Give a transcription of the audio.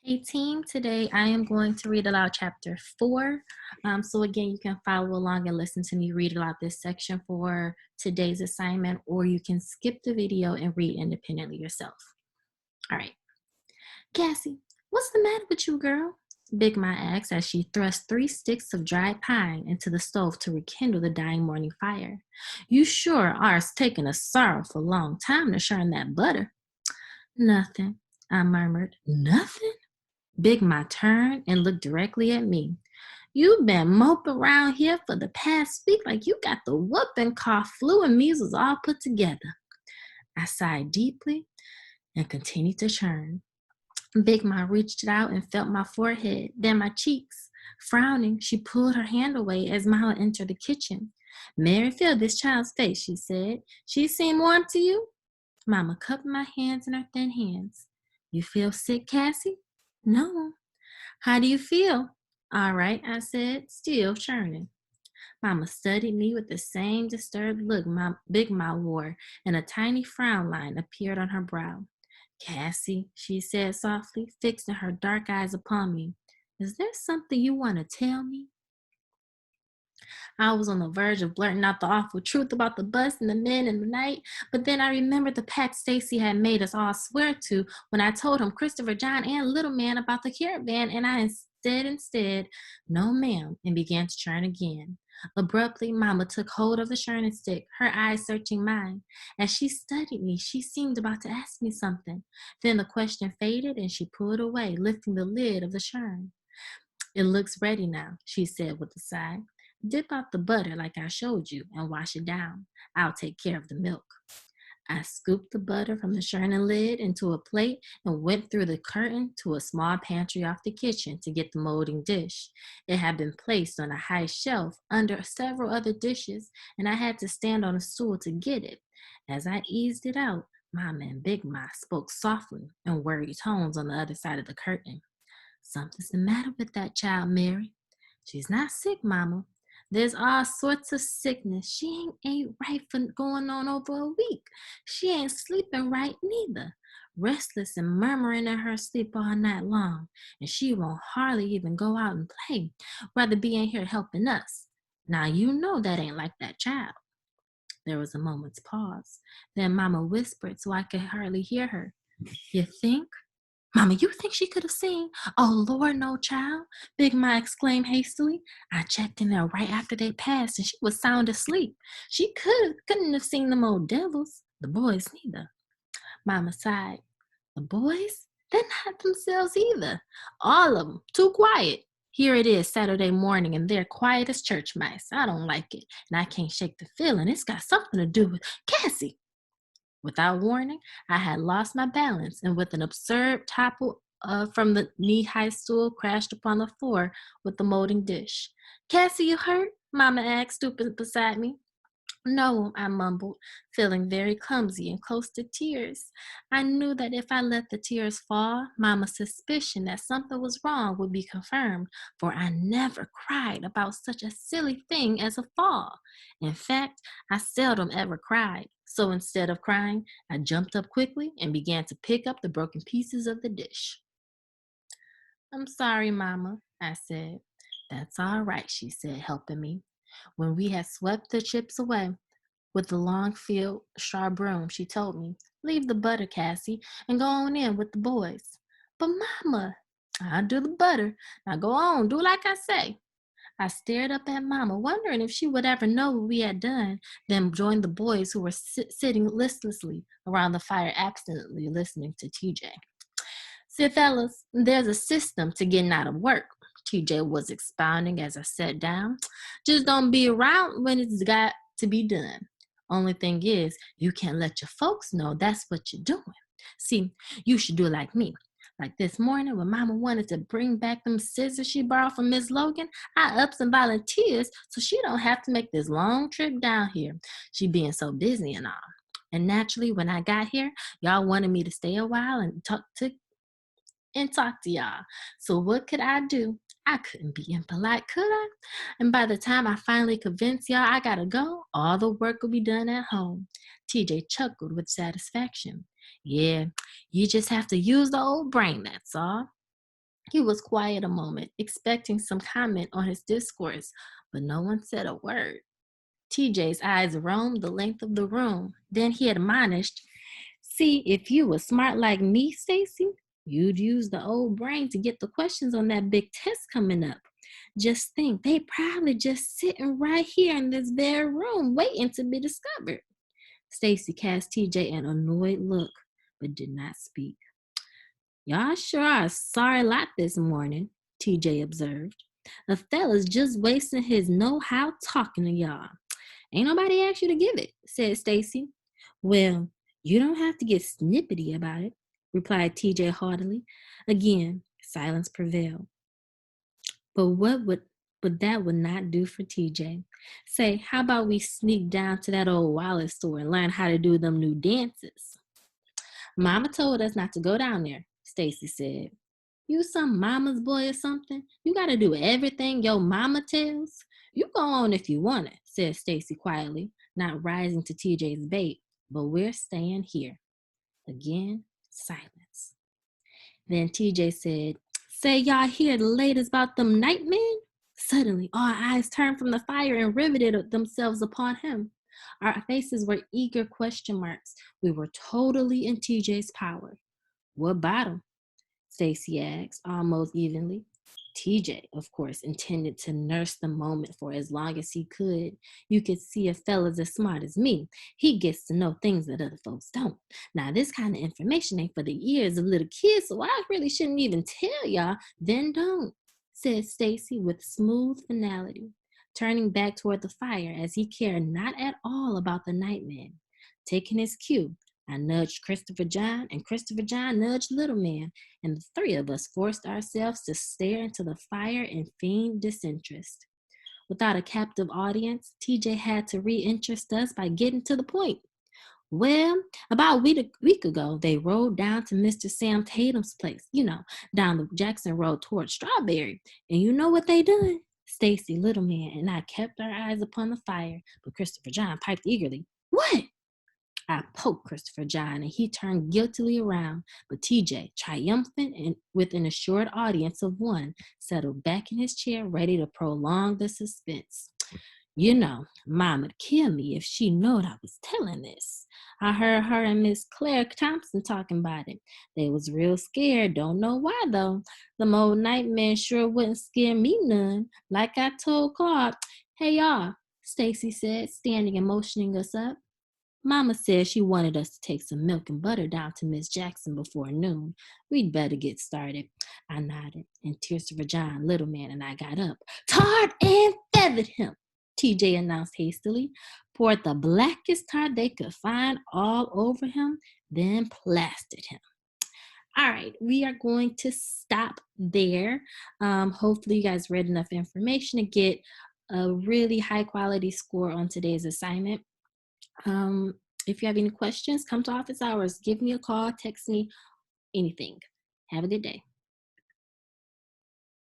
Hey team, today I am going to read aloud chapter 4. So again, you can follow along and listen to me read aloud this section for today's assignment, or you can skip the video and read independently yourself. All right. Cassie, what's the matter with you, girl? Big Ma asked as she thrust 3 sticks of dried pine into the stove to rekindle the dying morning fire. You sure are taking a sorrowful long time to churn that butter. Nothing, I murmured. Nothing? Big Ma turned and looked directly at me. You've been moping around here for the past week like you got the whooping cough, flu, and measles all put together. I sighed deeply and continued to churn. Big Ma reached out and felt my forehead, then my cheeks. Frowning, she pulled her hand away as Mama entered the kitchen. Mary, feel this child's face, she said. She seem warm to you? Mama cupped my hands in her thin hands. You feel sick, Cassie? No. How do you feel? All right, I said, still churning. Mama studied me with the same disturbed look Big Ma wore, and a tiny frown line appeared on her brow. Cassie, she said softly, fixing her dark eyes upon me, is there something you want to tell me? I was on the verge of blurting out the awful truth about the bus and the men and the night, but then I remembered the pact Stacy had made us all swear to when I told him Christopher, John, and Little Man about the caravan, and I instead, no ma'am, and began to churn again. Abruptly, Mama took hold of the churning stick, her eyes searching mine. As she studied me, she seemed about to ask me something. Then the question faded, and she pulled away, lifting the lid of the churn. It looks ready now, she said with a sigh. Dip out the butter like I showed you and wash it down. I'll take care of the milk. I scooped the butter from the churning lid into a plate and went through the curtain to a small pantry off the kitchen to get the molding dish. It had been placed on a high shelf under several other dishes, and I had to stand on a stool to get it. As I eased it out, Mama and Big Ma spoke softly in worried tones on the other side of the curtain. Something's the matter with that child, Mary. She's not sick, Mama. There's all sorts of sickness. She ain't right for going on over a week. She ain't sleeping right neither. Restless and murmuring in her sleep all night long. And she won't hardly even go out and play. Rather be in here helping us. Now you know that ain't like that child. There was a moment's pause. Then Mama whispered so I could hardly hear her. You think? Mama, you think she could have seen? Oh, Lord, no, child. Big Ma exclaimed hastily. I checked in there right after they passed, and she was sound asleep. She couldn't have seen them old devils. The boys neither. Mama sighed. The boys? They're not themselves either. All of them. Too quiet. Here it is Saturday morning, and they're quiet as church mice. I don't like it, and I can't shake the feeling. It's got something to do with Cassie. Without warning, I had lost my balance and with an absurd topple from the knee-high stool crashed upon the floor with the molding dish. Cassie, you hurt? Mama asked, stooping beside me. No, I mumbled, feeling very clumsy and close to tears. I knew that if I let the tears fall, Mama's suspicion that something was wrong would be confirmed, for I never cried about such a silly thing as a fall. In fact, I seldom ever cried. So instead of crying, I jumped up quickly and began to pick up the broken pieces of the dish. I'm sorry, Mama, I said. That's all right, she said, helping me. When we had swept the chips away with the long field straw broom, she told me, leave the butter, Cassie, and go on in with the boys. But Mama, I'll do the butter. Now go on, do like I say. I stared up at Mama, wondering if she would ever know what we had done, then joined the boys who were sitting listlessly around the fire, absently listening to TJ. See, fellas, there's a system to getting out of work. TJ was expounding as I sat down. Just don't be around when it's got to be done. Only thing is, you can't let your folks know that's what you're doing. See, you should do like me. Like this morning when Mama wanted to bring back them scissors she borrowed from Miss Logan, I ups and volunteers so she don't have to make this long trip down here. She being so busy and all. And naturally, when I got here, y'all wanted me to stay a while and talk to y'all. So what could I do? I couldn't be impolite, could I? And by the time I finally convinced y'all I gotta go, all the work will be done at home. TJ chuckled with satisfaction. Yeah, you just have to use the old brain, that's all. He was quiet a moment, expecting some comment on his discourse, but no one said a word. TJ's eyes roamed the length of the room. Then he admonished, "See, if you were smart like me, Stacy, you'd use the old brain to get the questions on that big test coming up. Just think, they probably just sitting right here in this bare room waiting to be discovered." Stacy cast TJ an annoyed look, but did not speak. "Y'all sure are a sorry lot this morning," TJ observed. "A fella's just wasting his know-how talking to y'all." "Ain't nobody asked you to give it," said Stacy. "Well, you don't have to get snippety about it," replied TJ haughtily. Again, silence prevailed. But that would not do for TJ. "Say, how about we sneak down to that old wallet store and learn how to do them new dances?" "Mama told us not to go down there," Stacy said. "You some mama's boy or something? You gotta do everything your mama tells?" "You go on if you want it," said Stacy quietly, not rising to TJ's bait. "But we're staying here." Again, silence. Then TJ said, "Say, y'all hear the latest about them nightmen?" Suddenly, all eyes turned from the fire and riveted themselves upon him. Our faces were eager question marks. We were totally in TJ's power. "What about 'em?" Stacy asked, almost evenly. TJ, of course, intended to nurse the moment for as long as he could. "You could see a fella's as smart as me. He gets to know things that other folks don't. Now, this kind of information ain't for the ears of little kids, so I really shouldn't even tell y'all." "Then don't," said Stacy with smooth finality, turning back toward the fire as he cared not at all about the nightman. Taking his cue, I nudged Christopher John, and Christopher John nudged Little Man, and the three of us forced ourselves to stare into the fire in feigned disinterest. Without a captive audience, TJ had to reinterest us by getting to the point. "Well, about a week ago, they rode down to Mr. Sam Tatum's place, down the Jackson Road toward Strawberry. And you know what they done?" Stacy, Little Man, and I kept our eyes upon the fire, but Christopher John piped eagerly, "What?" I poked Christopher John, and he turned guiltily around. But TJ, triumphant and with an assured audience of one, settled back in his chair, ready to prolong the suspense. Mama'd kill me if she knowed I was telling this. I heard her and Miss Claire Thompson talking about it. They was real scared. Don't know why, though. Them old nightman sure wouldn't scare me none. Like I told Clark. "Hey, y'all," Stacy said, standing and motioning us up. "Mama said she wanted us to take some milk and butter down to Miss Jackson before noon. We'd better get started." I nodded, and Christopher John, Little Man, and I got up. "Tarred and feathered him," TJ announced hastily. "Poured the blackest tar they could find all over him, then plastered him." All right, we are going to stop there. Hopefully, you guys read enough information to get a really high quality score on today's assignment. Um, if you have any questions, come to office hours. Give me a call, text me, anything. Have a good day.